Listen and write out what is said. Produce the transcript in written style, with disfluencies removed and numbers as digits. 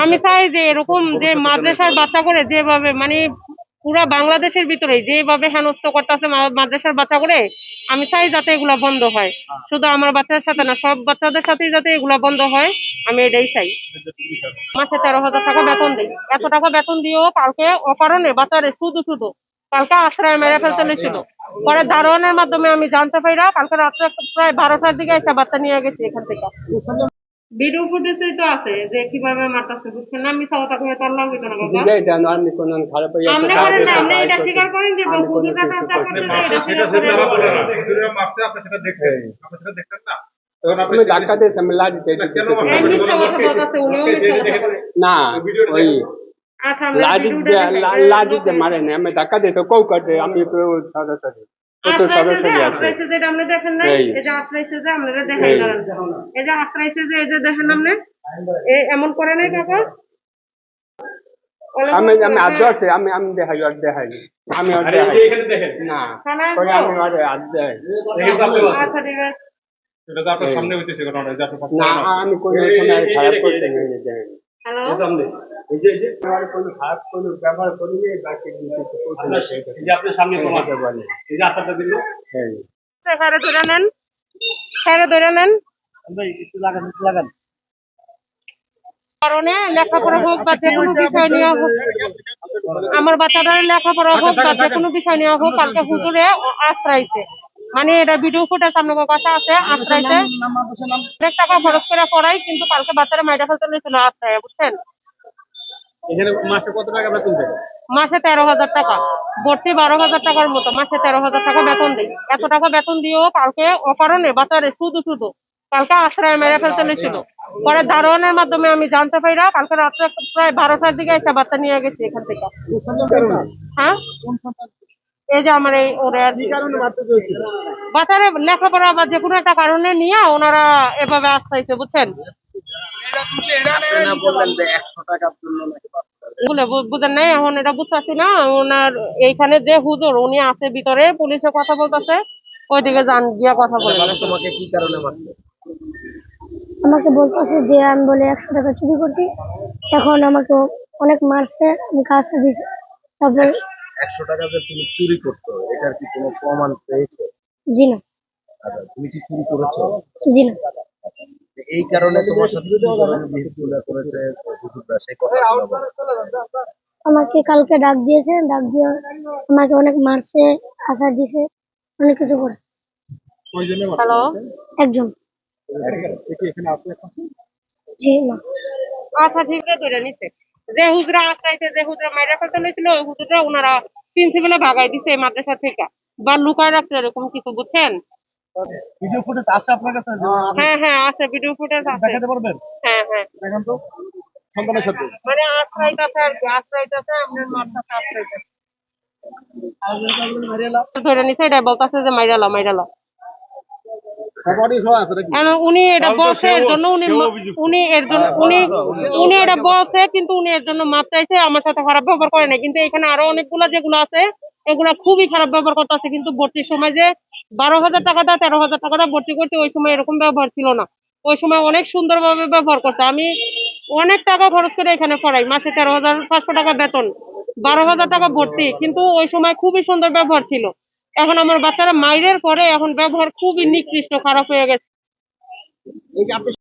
আমি চাই যে এরকম যে মাদ্রাসার বাচ্চা করে যেভাবে মানে পুরা বাংলাদেশের ভিতরে যেভাবে হেনস্থ করতেছে মাদ্রাসার বাচ্চা করে, আমি চাই যাতে এগুলা বন্ধ হয়। শুধু আমার বাচ্চার সাথে না, সব বাচ্চাদের সাথে যাতে এগুলা বন্ধ হয়, আমি এটাই চাই। মাসে 13,000 টাকা বেতন দিই। এত টাকা বেতন দিয়েও কালকে অকারণে বাচ্চারে শুধু শুধু কালকে আশ্রয় মেরে ফেলতে নিয়েছিল। পরে দারোয়ানের মাধ্যমে আমি জানতে পাইরা কালকে রাত্রে প্রায় 12টার দিকে এসে বাচ্চা নিয়ে গেছি এখান থেকে। ভিডিও ফুটেজই তো আছে যে কিভাবে মারতাছে, বুঝছেন না? মিথ্যা কথা কয়ে তো আল্লাহ হইতো না বাবা। আপনি করেন না, আপনি এটা স্বীকার করেন যে হুজুররা কাজটা করতেছে, এটা স্বীকার করেন। হুজুররা মারতে আপনি সেটা দেখছেন, আপনি সেটা দেখছেন না? তখন আপনি আমি ধাক্কা দিয়েছি, আমি লাঠি দিয়ে দিয়েছি। এই মিথ্যা কথা বলতেছে, উনিও মিথ্যা কথা বলে। না ওই আচ্ছা, আমরা লাঠি ভিডিওটা লাঠি দিয়ে মারে না, আমি ধাক্কা দিয়েছি কৌ কাটে, আমি সরাসরি তো সরাসরি আছে। আশ্রাইছে যে আপনি দেখেন নাই, এই যে আশ্রাইছে যে আপনারা দেখাই দাঁড়ান, এই যে আশ্রাইছে যে এই যে দেখেন আপনি এমন করে নাই কাকা। আমি আমি আজ আছে, আমি আমি দেখাই আর দেখাই আমি আর দেখাই এখানে দেখেন না পরে আমি আর আজ দেখাই। আচ্ছা ঠিক আছে, এটা তো আপনার সামনে হইতেছে ঘটনাটা, যে আপনি না আমি কোনো সময় খারাপ করতে নেই দেখেন। হ্যালো, এই যে আমার কোনো খারাপ কোনো ব্যবহার করিনি, বাকি এই যে আপনার সামনে তোমাকে বলে এই যে আসাটা দিল, হ্যাঁ স্যারে ধরে নেন, স্যারে ধরে নেন। ভাই একটু লাগান কারণে লেখাপড়া হোক বা যে কোনো বিষয় নিয়ে হোক, আমার বাচ্চাটার লেখাপড়া হোক বা যে কোনো বিষয় নিয়ে হোক, কালকে হুজুরে আশ্রাইছে, মানে এটা ভিডিও ফুটেজ আপনার কাছে আছে। আশ্রাইছে অনেক টাকা খরচ করে পড়াই, কিন্তু কালকে বাচ্চারা মাইরা ফেলতে নিয়েছিল আশ্রয়, বুঝছেন? এখানে মাসে কত টাকা বেতন দেয়? মাসে 13,000 টাকা, ভর্তি 12,000 টাকার মতো, মাসে 13,000 টাকা বেতন দিই। এত টাকা বেতন দিয়েও কালকে অকারণে বাচ্চারে শুধু শুধু কালকে আশ্রয় মেরে ফেলতে নিয়েছিল। পরে দারোয়ানের মাধ্যমে আমি জানতে পাইরা কালকে রাত্রে প্রায় 12টার দিকে এসে বাচ্চা নিয়ে গেছি এখান থেকে। হ্যাঁ, এই যে আমার এই ওরা বাচ্চারে লেখাপড়া বা যে কোনো একটা কারণে নিয়ে ওনারা এভাবে আশ্রাইছে, বুঝছেন? বুঝেন নাই, এখন এটা বুঝতেছি না। ওনার এইখানে যে হুজুর উনি আছে ভিতরে, পুলিশে কথা বলতেছে, ওইদিকে যান গিয়া কথা বলে। তোমাকে কি কারণে মারছে? আমাকে বলতেছে যে আমি বলে 100 টাকা চুরি করছি, এখন আমাকে অনেক মারছে, আমি কাজটা দিয়েছি। তারপর 100 টাকা যে তুমি চুরি করছো, এটার কি কোনো প্রমাণ পেয়েছো? জি না। আচ্ছা, তুমি কি চুরি করেছো? জি না। এই কারণে তোমার সাথে কি ধরনের বিহেভিয়ার করেছে হুজুররা, সেই কথাগুলো বলো। আমাকে কালকে ডাক দিয়েছে, ডাক দিয়ে আমাকে অনেক মারছে, আছাড় দিছে, অনেক কিছু করছে। হ্যালো, একজন। এখানে আছে এখন? জি না। আচ্ছা ঠিক আছে, ধরে নিচ্ছে যে হুজরা আশ্রাইছে, যে হুজরা মাইরা ফেলতে নিয়েছিল, ওই হুজুরা ওনারা প্রিন্সিপালে ভাগাই দিছে এই মাদ্রাসা থেকে, বা লুকায় রাখছে এরকম কিছু, বুঝছেন? ভিডিও ফুটেজ আছে আপনার কাছে? হ্যাঁ হ্যাঁ আছে, ভিডিও ফুটেজ আছে। দেখাতে পারবেন? হ্যাঁ হ্যাঁ, দেখেন তো সন্তানের সাথে। মানে আশ্রাইতাছে আর কি, আশ্রাইতাছে আপনার মাদ্রাসা আশ্রাইতাছে। ধরে নিছে, এটা বলতেছে যে মাইরালা মাইরালা। উনি এটা বলছে এর জন্য উনি এর জন্য উনি এটা বলছে, কিন্তু উনি এর জন্য মাপ চাইছে, আমার সাথে খারাপ ব্যবহার করে না। কিন্তু এখানে আরো অনেকগুলা যেগুলো আছে এগুলা খুবই খারাপ ব্যবহার করতেছে। কিন্তু ভর্তির সময় যে 12,000 টাকা দা 13,000 টাকা দা ভর্তি করতে, ওই সময় এরকম ব্যবহার ছিল না। ওই সময় অনেক সুন্দরভাবে ব্যবহার করছে। আমি অনেক টাকা খরচ করে এখানে পড়াই, মাসে 13,500 টাকা বেতন, 12,000 টাকা ভর্তি, কিন্তু ওই সময় খুবই সুন্দর ব্যবহার ছিল। এখন আমার বাচ্চারা মাইরের পরে এখন ব্যবহার খুবই নিকৃষ্ট, খারাপ হয়ে গেছে।